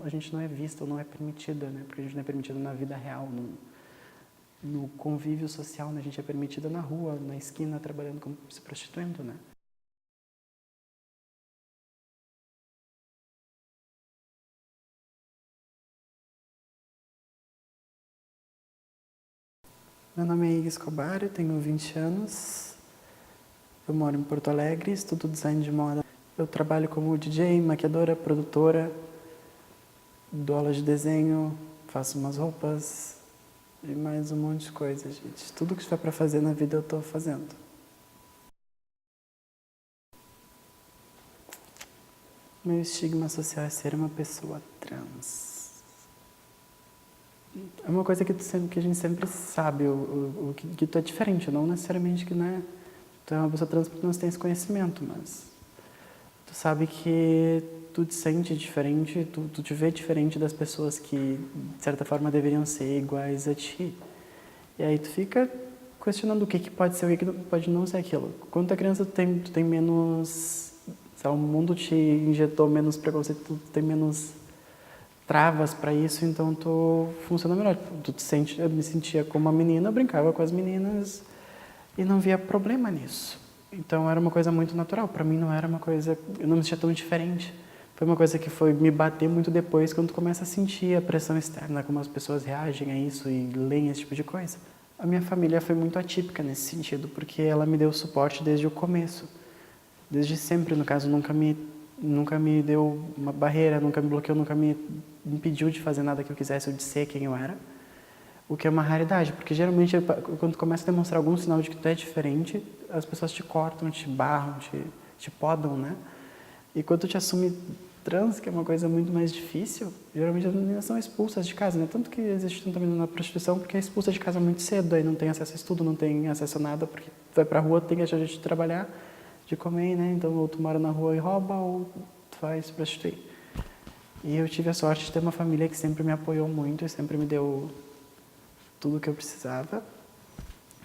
a gente não é vista ou não é permitida, né? Porque a gente não é permitida na vida real, no convívio social, né? A gente é permitida na rua, na esquina, trabalhando como se prostituindo, né? Meu nome é Iggy Escobar, eu tenho 20 anos, eu moro em Porto Alegre, estudo design de moda. Eu trabalho como DJ, maquiadora, produtora, dou aula de desenho, faço umas roupas e mais um monte de coisa, gente. Tudo que tiver pra fazer na vida eu tô fazendo. Meu estigma social é ser uma pessoa trans. É uma coisa que, que a gente sempre sabe, que tu é diferente, não necessariamente que tu é uma pessoa trans porque não tem esse conhecimento, mas tu sabe que tu te sente diferente, tu te vê diferente das pessoas que, de certa forma, deveriam ser iguais a ti. E aí tu fica questionando o que pode ser, o que pode não ser aquilo. Quando tu é criança, tu tem menos... Sei lá, o mundo te injetou menos preconceito, tu tem menos travas para isso, então tu funciona melhor. Eu me sentia como uma menina, eu brincava com as meninas e não via problema nisso. Então era uma coisa muito natural. Para mim não era uma coisa, eu não me sentia tão diferente. Foi uma coisa que foi me bater muito depois, quando tu começa a sentir a pressão externa, como as pessoas reagem a isso e leem esse tipo de coisa. A minha família foi muito atípica nesse sentido, porque ela me deu suporte desde o começo. Desde sempre, no caso, nunca me deu uma barreira, nunca me bloqueou, nunca me impediu de fazer nada que eu quisesse ou de ser quem eu era. O que é uma raridade, porque geralmente quando tu começa a demonstrar algum sinal de que tu é diferente, as pessoas te cortam, te barram, te podam, né? E quando tu te assume trans, que é uma coisa muito mais difícil, geralmente as meninas são expulsas de casa, né? Tanto que existe tanta menina na prostituição porque é expulsa de casa muito cedo, aí não tem acesso a estudo, não tem acesso a nada, porque tu vai pra rua, tem que achar jeito de trabalhar, de comer, né? Então ou tu mora na rua e rouba, ou tu vai se prostituir. E eu tive a sorte de ter uma família que sempre me apoiou muito e sempre me deu tudo o que eu precisava,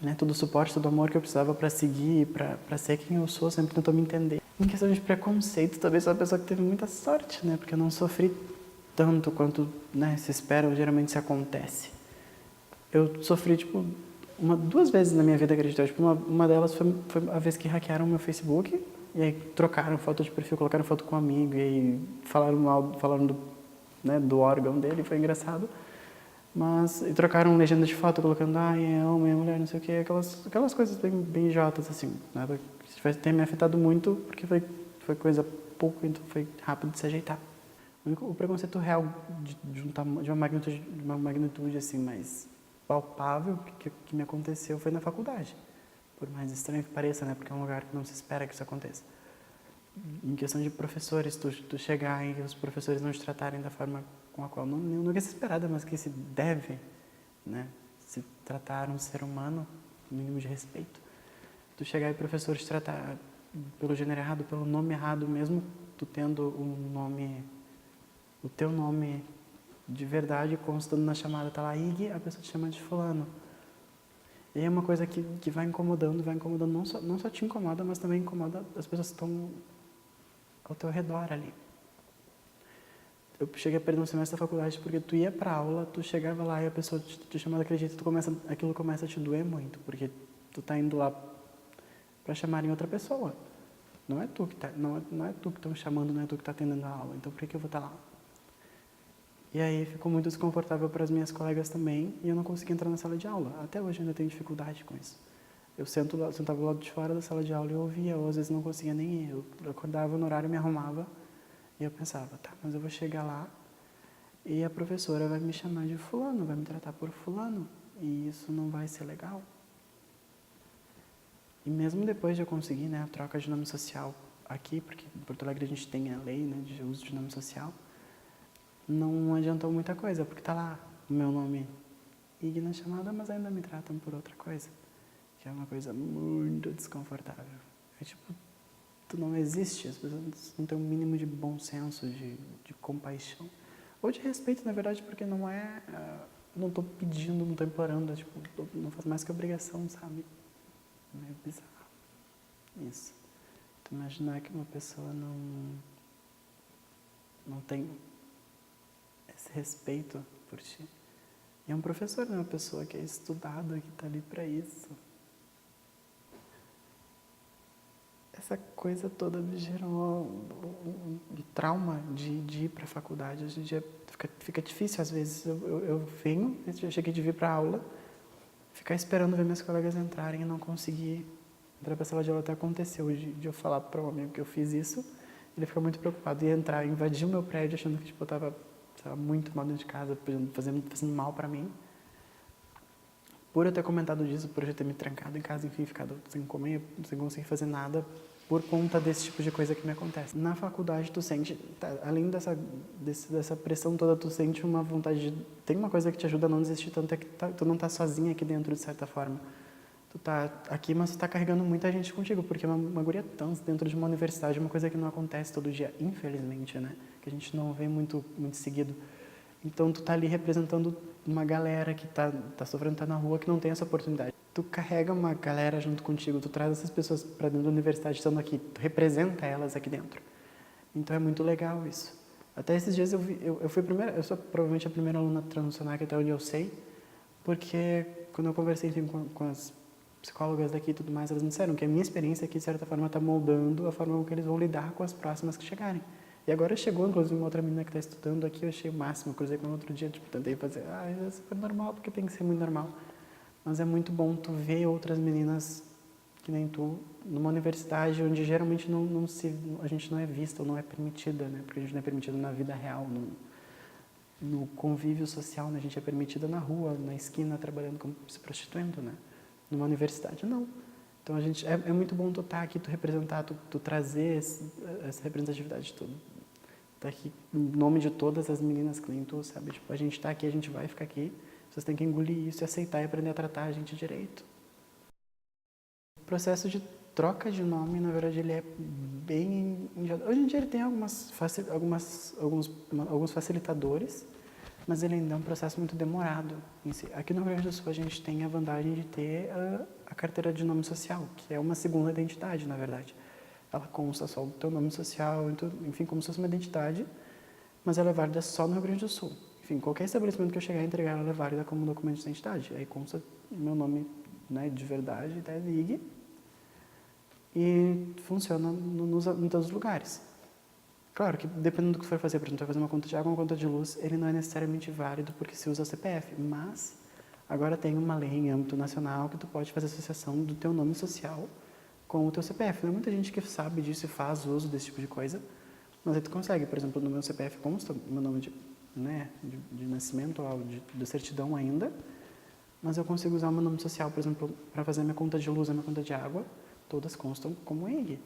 né? Todo o suporte, todo o amor que eu precisava para seguir, para ser quem eu sou, sempre tentou me entender. Em questão de preconceito, talvez sou uma pessoa que teve muita sorte, né? Porque eu não sofri tanto quanto, né, se espera ou geralmente se acontece. Eu sofri, tipo, duas vezes na minha vida, acredito. Tipo, uma delas foi a vez que hackearam o meu Facebook, e aí trocaram foto de perfil, colocaram foto com um amigo, e aí falaram do órgão dele, foi engraçado. Mas e trocaram legenda de foto, colocando, é homem, é mulher, não sei o quê, aquelas coisas bem idiotas, assim. Nada que vai ter me afetado muito, porque foi coisa pouco, então foi rápido de se ajeitar. O preconceito real de uma magnitude assim, mais palpável que me aconteceu foi na faculdade. Por mais estranho que pareça, né? Porque é um lugar que não se espera que isso aconteça. Em questão de professores, tu chegar e os professores não te tratarem da forma com a qual não é se esperada, mas que se deve, né? Se tratar um ser humano, mínimo de respeito. Tu chegar e o professor te tratar pelo gênero errado, pelo nome errado, mesmo tu tendo o teu nome de verdade constando na chamada, tá lá Iggy, a pessoa te chama de fulano. E é uma coisa que vai incomodando, não só te incomoda, mas também incomoda as pessoas que estão ao teu redor ali. Eu cheguei a perder um semestre da faculdade porque tu ia pra aula, tu chegava lá e a pessoa te chamava daquele jeito, aquilo começa a te doer muito, porque tu tá indo lá pra chamarem outra pessoa. Não é tu que estão chamando, não é tu que tá atendendo a aula, então por que eu vou estar lá? E aí ficou muito desconfortável para as minhas colegas também, e eu não conseguia entrar na sala de aula. Até hoje eu ainda tenho dificuldade com isso. Eu sentava do lado de fora da sala de aula e eu ouvia, ou às vezes não conseguia nem ir. Eu acordava no horário, me arrumava, e eu pensava, tá, mas eu vou chegar lá e a professora vai me chamar de fulano, vai me tratar por fulano, e isso não vai ser legal. E mesmo depois de eu conseguir, né, a troca de nome social aqui, porque em Porto Alegre a gente tem a lei, né, de uso de nome social, não adiantou muita coisa, porque tá lá o meu nome Iggy na chamada, mas ainda me tratam por outra coisa, que é uma coisa muito desconfortável. É tipo, tu não existe, as pessoas não têm um mínimo de bom senso, de compaixão, ou de respeito, na verdade, porque não é, não tô pedindo, não tô implorando, é tipo, não faz mais que obrigação, sabe? É meio bizarro isso. Tu imaginar que uma pessoa não tem esse respeito por ti. E é um professor, né? Uma pessoa que é estudada, que está ali para isso. Essa coisa toda me gerou um trauma de ir para a faculdade. Hoje em dia fica difícil, às vezes. Eu venho, eu cheguei de vir para a aula, ficar esperando ver meus colegas entrarem e não conseguir entrar para a sala de aula. Até aconteceu de eu falar para um amigo que eu fiz isso, ele ficou muito preocupado. Ia entrar, invadir o meu prédio, achando que tipo, eu estava muito mal dentro de casa, fazendo mal para mim. Por eu ter comentado disso, por eu ter me trancado em casa, enfim, ficado sem comer, sem conseguir fazer nada, por conta desse tipo de coisa que me acontece. Na faculdade, tu sente, além dessa pressão toda, tu sente uma vontade de... Tem uma coisa que te ajuda a não desistir tanto, é que tu não tá sozinha aqui dentro, de certa forma. Tu tá aqui, mas tu tá carregando muita gente contigo, porque uma guria trans dentro de uma universidade é uma coisa que não acontece todo dia, infelizmente, né? Que a gente não vê muito seguido. Então, tu tá ali representando uma galera que tá sofrendo, tá na rua, que não tem essa oportunidade. Tu carrega uma galera junto contigo, tu traz essas pessoas para dentro da universidade, estando aqui, tu representa elas aqui dentro. Então, é muito legal isso. Até esses dias eu fui a primeira, eu sou provavelmente a primeira aluna transicional até onde eu sei, porque quando eu conversei, enfim, com as psicólogas daqui e tudo mais, elas me disseram que a minha experiência aqui, de certa forma, está moldando a forma como eles vão lidar com as próximas que chegarem. E agora chegou, inclusive, uma outra menina que está estudando aqui, eu achei o máximo, eu cruzei com ela outro dia, tipo, tentei fazer, é super normal, porque tem que ser muito normal. Mas é muito bom tu ver outras meninas que nem tu, numa universidade onde geralmente a gente não é vista ou não é permitida, né? Porque a gente não é permitida na vida real, no convívio social, né? A gente é permitida na rua, na esquina, trabalhando como se prostituindo, né? Numa universidade, não. Então, é muito bom tu estar aqui, tu representar, tu trazer essa representatividade toda. Tá aqui em nome de todas as meninas que nem tu, sabe? Tipo, a gente tá aqui, a gente vai ficar aqui. Vocês têm que engolir isso e aceitar e aprender a tratar a gente direito. O processo de troca de nome, na verdade, ele é bem... Hoje em dia ele tem alguns facilitadores, mas ele ainda é um processo muito demorado em si. Aqui no Rio Grande do Sul a gente tem a vantagem de ter a carteira de nome social, que é uma segunda identidade, na verdade. Ela consta só o teu nome social, enfim, como se fosse uma identidade, mas ela é válida só no Rio Grande do Sul. Enfim, qualquer estabelecimento que eu chegar a entregar, ela é válida como documento de identidade. Aí consta meu nome, né, de verdade, da VIG, e funciona em todos os lugares. Claro que dependendo do que for fazer, por exemplo, tu vai fazer uma conta de água, uma conta de luz, ele não é necessariamente válido porque se usa o CPF, mas agora tem uma lei em âmbito nacional que tu pode fazer associação do teu nome social com o teu CPF. Não é muita gente que sabe disso e faz uso desse tipo de coisa, mas aí tu consegue. Por exemplo, no meu CPF consta meu nome de nascimento, de certidão ainda, mas eu consigo usar o meu nome social, por exemplo, para fazer a minha conta de luz, a minha conta de água, todas constam como EIG.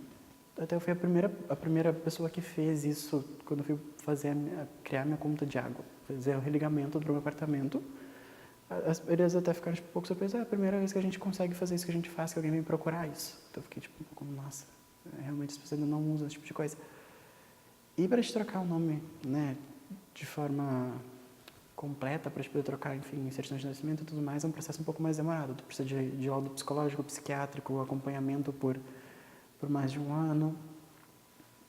Até eu fui a primeira pessoa que fez isso quando eu fui criar minha conta de água, fazer o religamento do meu apartamento. Eles até ficaram um pouco surpresos. É a primeira vez que a gente consegue fazer isso que a gente faz, que alguém vem procurar isso. Então eu fiquei tipo um pouco, nossa, realmente as pessoas ainda não usam esse tipo de coisa. E para te trocar o nome, né, de forma completa, para te poder trocar, enfim, certidão de nascimento e tudo mais, é um processo um pouco mais demorado. Tu precisa de laudo psicológico, psiquiátrico, acompanhamento por mais de um ano.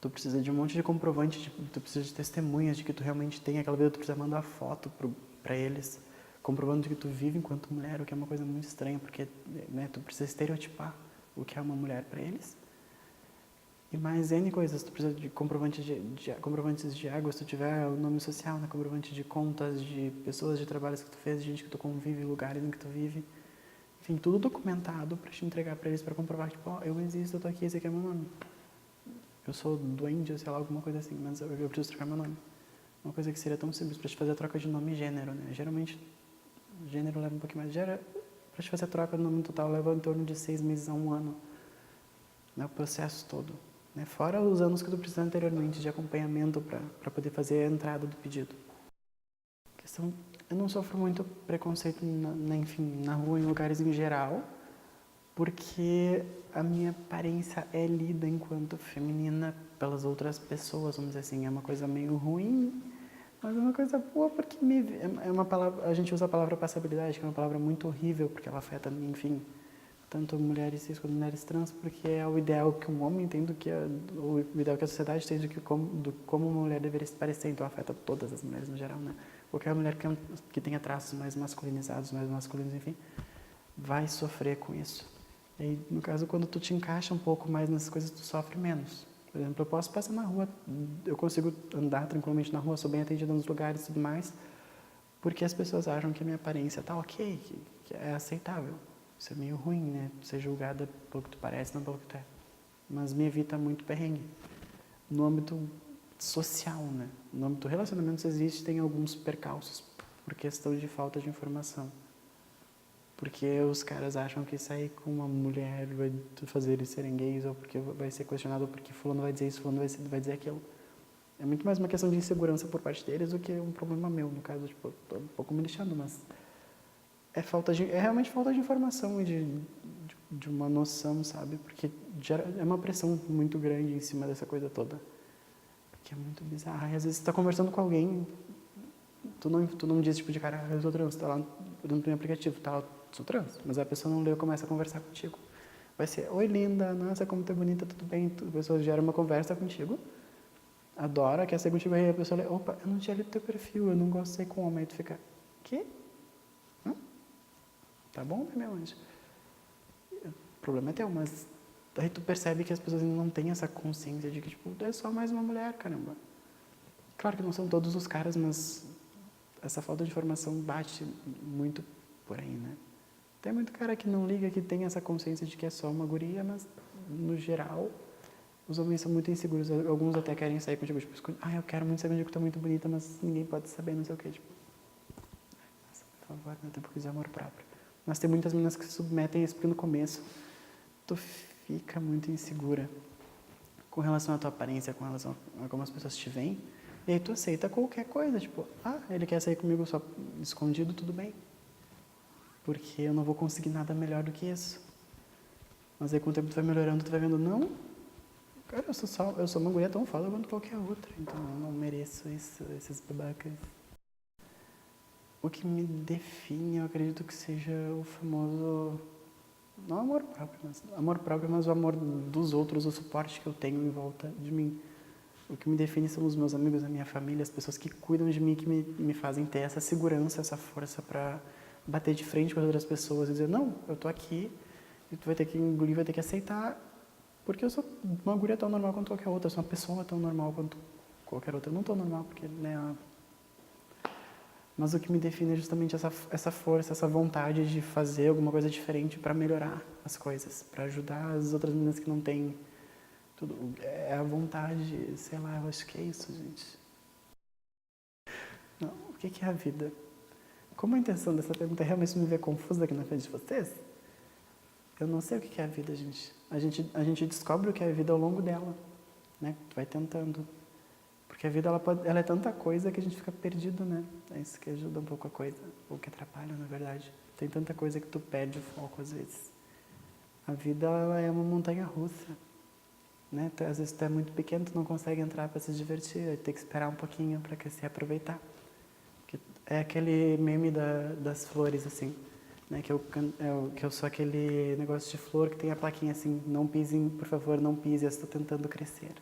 Tu precisa de um monte de comprovante, tu precisa de testemunhas de que tu realmente tem aquela vida, tu precisa mandar foto para eles, comprovando de que tu vive enquanto mulher, o que é uma coisa muito estranha, porque, né, tu precisa estereotipar o que é uma mulher para eles. E mais N coisas, tu precisa de comprovantes de água, se tu tiver o nome social, né, comprovante de contas, de pessoas, de trabalhos que tu fez, de gente que tu convive, lugares em que tu vive. Enfim, tudo documentado para te entregar para eles, para comprovar que, tipo, ó, eu existo, eu tô aqui, esse aqui é meu nome. Eu sou doente, sei lá, alguma coisa assim, mas eu preciso trocar meu nome. Uma coisa que seria tão simples para te fazer a troca de nome e gênero, né? Geralmente, gênero leva um pouquinho mais. Para te fazer a troca do nome total leva em torno de 6 meses a 1 ano. Né? O processo todo. Né? Fora os anos que tu precisa anteriormente de acompanhamento para poder fazer a entrada do pedido. Eu não sofro muito preconceito, enfim, na rua, em lugares em geral, porque a minha aparência é lida enquanto feminina pelas outras pessoas, vamos dizer assim. É uma coisa meio ruim, mas é uma coisa boa porque é uma palavra, a gente usa a palavra passabilidade, que é uma palavra muito horrível, porque ela afeta, enfim, tanto mulheres cis quanto mulheres trans, porque é o ideal que um homem tem o ideal que a sociedade tem do como uma mulher deveria se parecer, então afeta todas as mulheres no geral, né? Qualquer mulher que tenha traços mais masculinizados, mais masculinos, enfim, vai sofrer com isso. E no caso, quando tu te encaixa um pouco mais nessas coisas, tu sofre menos. Por exemplo, eu posso passar na rua, eu consigo andar tranquilamente na rua, sou bem atendida nos lugares e tudo mais, porque as pessoas acham que a minha aparência tá ok, que é aceitável. Isso é meio ruim, né? Ser julgada pelo que tu parece, não pelo que tu é. Mas me evita muito perrengue. No âmbito social, né? No âmbito relacionamentos existem alguns percalços por questão de falta de informação. Porque os caras acham que sair com uma mulher vai fazer eles serem gays, ou porque vai ser questionado, ou porque fulano vai dizer isso, fulano vai dizer aquilo. É muito mais uma questão de insegurança por parte deles do que um problema meu, no caso, tipo, tô um pouco me lixando, mas é realmente falta de informação e de uma noção, sabe? Porque é uma pressão muito grande em cima dessa coisa toda. Que é muito bizarro. E às vezes você tá conversando com alguém, tu não diz tipo de cara, eu sou trans, tá lá no teu aplicativo, tá lá, sou trans, mas a pessoa não leu e começa a conversar contigo. Vai ser, oi linda, nossa, como tu é bonita, tudo bem? A pessoa gera uma conversa contigo, adora, quer ser contigo, aí a pessoa lê, opa, eu não tinha lido teu perfil, eu não gosto de sair com homem, aí tu fica, quê? Tá bom, meu anjo? O problema é teu, mas aí tu percebe que as pessoas ainda não têm essa consciência de que, tipo, é só mais uma mulher, caramba. Claro que não são todos os caras, mas essa falta de informação bate muito por aí, né? Tem muito cara que não liga, que tem essa consciência de que é só uma guria, mas, no geral, os homens são muito inseguros. Alguns até querem sair contigo, tipo, eu quero muito saber onde tu tá muito bonita, mas ninguém pode saber, não sei o quê, tipo. Nossa, por favor, né? Tem um pouco de amor próprio. Mas tem muitas meninas que se submetem a isso, porque no começo tu fica muito insegura com relação à tua aparência, com relação a como as pessoas te veem, e aí tu aceita qualquer coisa, tipo, ele quer sair comigo só escondido, tudo bem. Porque eu não vou conseguir nada melhor do que isso. Mas aí com o tempo tu vai melhorando, tu vai vendo, não, cara, eu sou uma mulher tão foda quanto qualquer outra, então eu não mereço isso, esses babacas. O que me define, eu acredito que seja o famoso, não amor próprio, mas o amor dos outros, o suporte que eu tenho em volta de mim. O que me define são os meus amigos, a minha família, as pessoas que cuidam de mim, que me fazem ter essa segurança, essa força para bater de frente com as outras pessoas e dizer, não, eu tô aqui e tu vai ter que engolir, vai ter que aceitar, porque eu sou uma guria tão normal quanto qualquer outra, eu sou uma pessoa tão normal quanto qualquer outra. Eu não tô normal porque, né, mas o que me define é justamente essa força, essa vontade de fazer alguma coisa diferente para melhorar as coisas, para ajudar as outras meninas que não têm tudo. É a vontade, sei lá, eu acho que é isso, gente. Não, o que é a vida? Como a intenção dessa pergunta é realmente me ver confusa aqui na frente de vocês, eu não sei o que é a vida, gente. A gente descobre o que é a vida ao longo dela, né? Tu vai tentando. Porque a vida, ela é tanta coisa que a gente fica perdido, né? É isso que ajuda um pouco a coisa, ou que atrapalha, na verdade. Tem tanta coisa que tu perde o foco, às vezes. A vida, ela é uma montanha-russa, né? Às vezes tu é muito pequeno, tu não consegue entrar para se divertir, aí tem que esperar um pouquinho para crescer e aproveitar. É aquele meme das flores, assim, né? Que eu sou aquele negócio de flor que tem a plaquinha assim, não pise, por favor, não pise, eu estou tentando crescer.